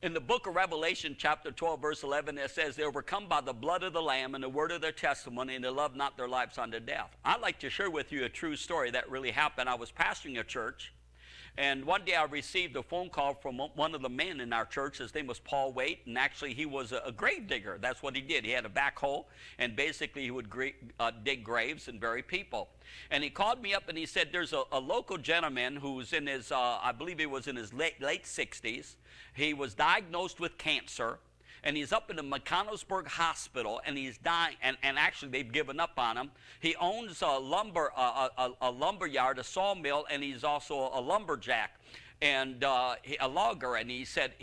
In the book of Revelation, chapter 12, verse 11, it says, they overcome by the blood of the Lamb and the word of their testimony, and they love not their lives unto death. I'd like to share with you a true story that really happened. I was pastoring a church, and one day I received a phone call from one of the men in our church. His name was Paul Waite, and actually he was a grave digger. That's what he did. He had a backhoe, and basically he would dig graves and bury people. And he called me up and he said, there's a local gentleman who's in his, I believe he was in his late 60s. He was diagnosed with cancer, and he's up in the Mechanicsburg Hospital, and he's dying, and actually they've given up on him. He owns a lumber yard, a sawmill, and he's also a lumberjack and a logger. And he said,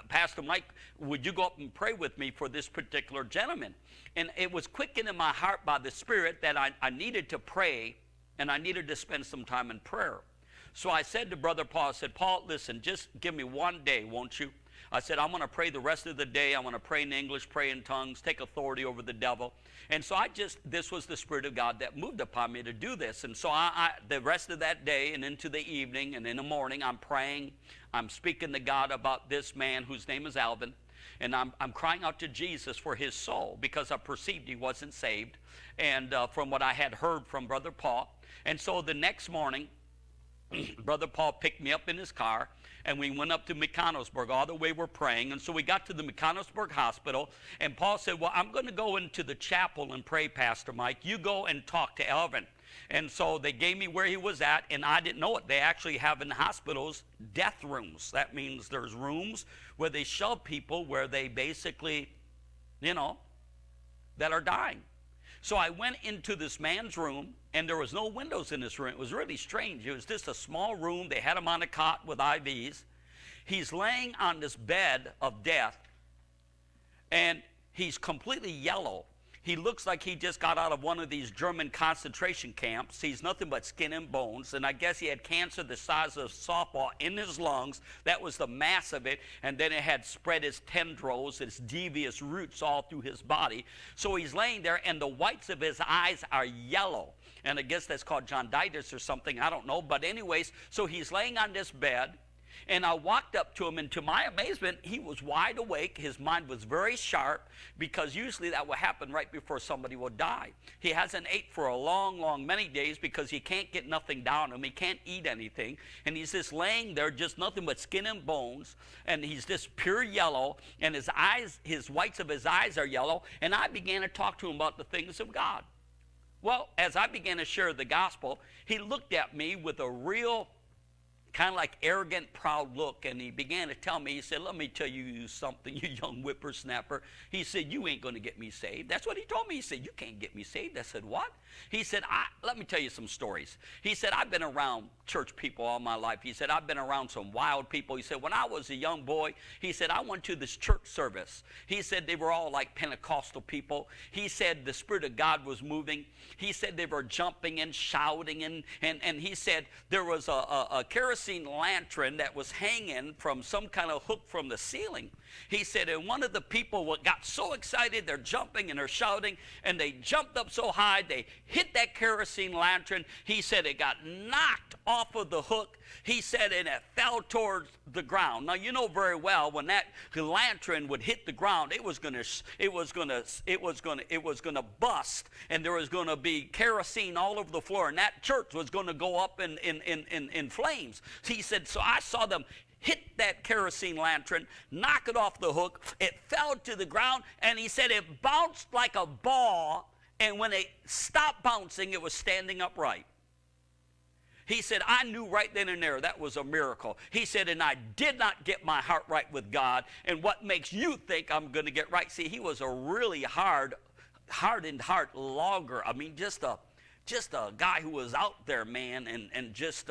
Pastor Mike, would you go up and pray with me for this particular gentleman? And it was quickened in my heart by the Spirit that I needed to pray, and I needed to spend some time in prayer. So I said to Brother Paul, I said, Paul, listen, just give me one day, won't you? I said, I'm going to pray the rest of the day. I'm going to pray in English, pray in tongues, take authority over the devil. And so this was the Spirit of God that moved upon me to do this. And so the rest of that day and into the evening and in the morning, I'm praying. I'm speaking to God about this man whose name is Alvin. And I'm crying out to Jesus for his soul, because I perceived he wasn't saved, and from what I had heard from Brother Paul. And so the next morning, Brother Paul picked me up in his car, and we went up to Mechanicsburg. All the way we're praying. And so we got to the Mechanicsburg Hospital, and Paul said, well, I'm going to go into the chapel and pray, Pastor Mike. You go and talk to Alvin. And so they gave me where he was at, and I didn't know it. They actually have in hospitals death rooms. That means there's rooms where they shove people where they basically, that are dying. So I went into this man's room, and there was no windows in this room. It was really strange. It was just a small room. They had him on a cot with IVs. He's laying on this bed of death, and he's completely yellow. He looks like he just got out of one of these German concentration camps. He's nothing but skin and bones, and I guess he had cancer the size of a softball in his lungs. That was the mass of it, and then it had spread its tendrils, its devious roots all through his body. So he's laying there, and the whites of his eyes are yellow, and I guess that's called jaundice or something. I don't know, but anyways, so he's laying on this bed. And I walked up to him, and to my amazement, he was wide awake. His mind was very sharp, because usually that will happen right before somebody will die. He hasn't ate for a long, many days, because he can't get nothing down him. He can't eat anything. And he's just laying there, just nothing but skin and bones. And he's just pure yellow, and his eyes, his whites of his eyes are yellow. And I began to talk to him about the things of God. Well, as I began to share the gospel, he looked at me with a real kind of like arrogant, proud look, and he began to tell me, he said, let me tell you something, you young whippersnapper. He said, you ain't going to get me saved. That's what he told me. He said, you can't get me saved. I said, what? He said, let me tell you some stories. He said, I've been around church people all my life. He said, I've been around some wild people. He said, when I was a young boy, he said, I went to this church service. He said, they were all like Pentecostal people. He said, the Spirit of God was moving. He said, they were jumping and shouting, and he said, there was a kerosene lantern that was hanging from some kind of hook from the ceiling. He said, and one of the people got so excited, they're jumping and they're shouting, and they jumped up so high, they hit that kerosene lantern. He said it got knocked off of the hook. He said, and it fell towards the ground. Now, you know very well, when that lantern would hit the ground, it was gonna bust, and there was gonna be kerosene all over the floor, and that church was gonna go up in flames. He said, so I saw them hit that kerosene lantern, knock it off the hook. It fell to the ground, and he said it bounced like a ball, and when it stopped bouncing, it was standing upright. He said, I knew right then and there that was a miracle. He said, and I did not get my heart right with God. And what makes you think I'm going to get right? See, he was a really hardened heart logger. I mean, just a guy who was out there, man, and just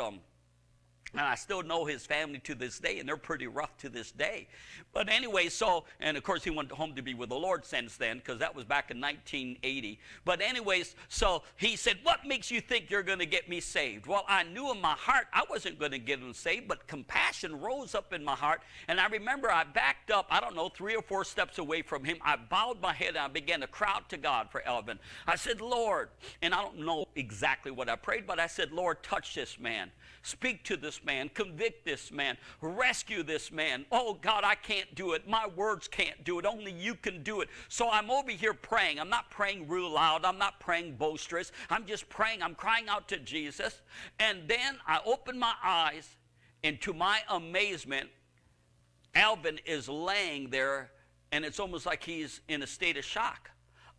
and I still know his family to this day, and they're pretty rough to this day. But anyway, so, and of course he went home to be with the Lord since then, because that was back in 1980. But anyways, so he said, what makes you think you're going to get me saved? Well, I knew in my heart I wasn't going to get him saved, but compassion rose up in my heart. And I remember I backed up, I don't know, 3 or 4 steps away from him. I bowed my head and I began to cry out to God for Elvin. I said, Lord, and I don't know exactly what I prayed, but I said, Lord, touch this man. Speak to this this man, convict this man, rescue this man. Oh, God, I can't do it. My words can't do it. Only you can do it. So I'm over here praying. I'm not praying real loud. I'm not praying boisterous. I'm just praying. I'm crying out to Jesus. And then I open my eyes, and to my amazement, Alvin is laying there, and it's almost like he's in a state of shock.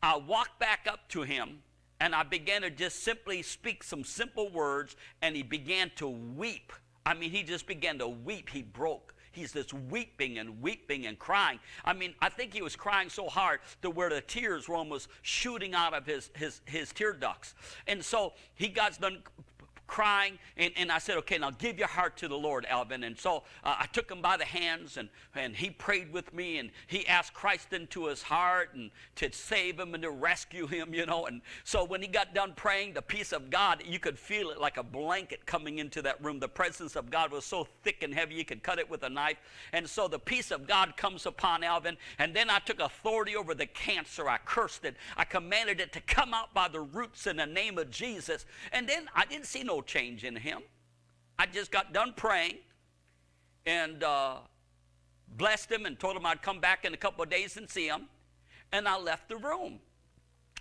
I walked back up to him, and I began to just simply speak some simple words, and he began to weep. I mean, he just began to weep. He broke. He's just weeping and crying. I mean, I think he was crying so hard to where the tears were almost shooting out of his tear ducts. And so he got done crying, and I said, okay, now give your heart to the Lord, Alvin. And so I took him by the hands, and he prayed with me, and he asked Christ into his heart and to save him and to rescue him, you know. And so when he got done praying, the peace of God, you could feel it like a blanket coming into that room. The presence of God was so thick and heavy you could cut it with a knife. And so the peace of God comes upon Alvin, and then I took authority over the cancer. I cursed it. I commanded it to come out by the roots in the name of Jesus. And then I didn't see no change in him. I just got done praying and blessed him and told him I'd come back in a couple of days and see him, and I left the room.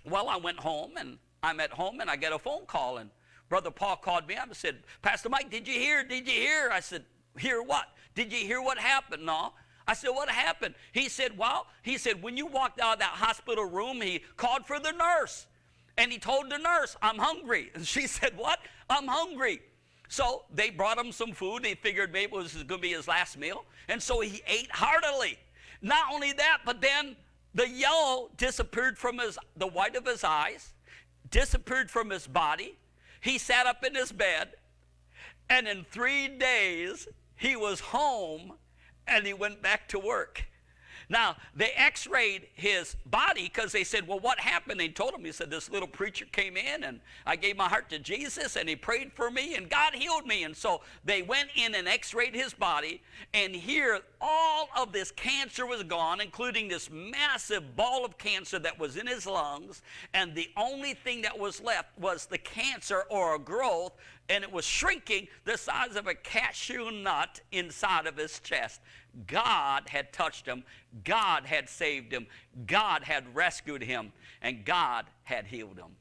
Well, I went home, and I'm at home, and I get a phone call, and Brother Paul called me up and said, Pastor Mike, did you hear? Did you hear? I said, hear what? Did you hear what happened? No. I said, what happened? He said, well, when you walked out of that hospital room, he called for the nurse. And he told the nurse, I'm hungry. And she said, what? I'm hungry. So they brought him some food. He figured maybe it was going to be his last meal. And so he ate heartily. Not only that, but then the yellow disappeared from the white of his eyes, disappeared from his body. He sat up in his bed. And in 3 days, he was home, and he went back to work. Now, they x-rayed his body because they said, well, what happened? They told him, he said, this little preacher came in, and I gave my heart to Jesus, and he prayed for me, and God healed me. And so they went in and x-rayed his body, and here all of this cancer was gone, including this massive ball of cancer that was in his lungs, and the only thing that was left was the cancer or a growth, and it was shrinking the size of a cashew nut inside of his chest. God had touched him. God had saved him. God had rescued him. And God had healed him.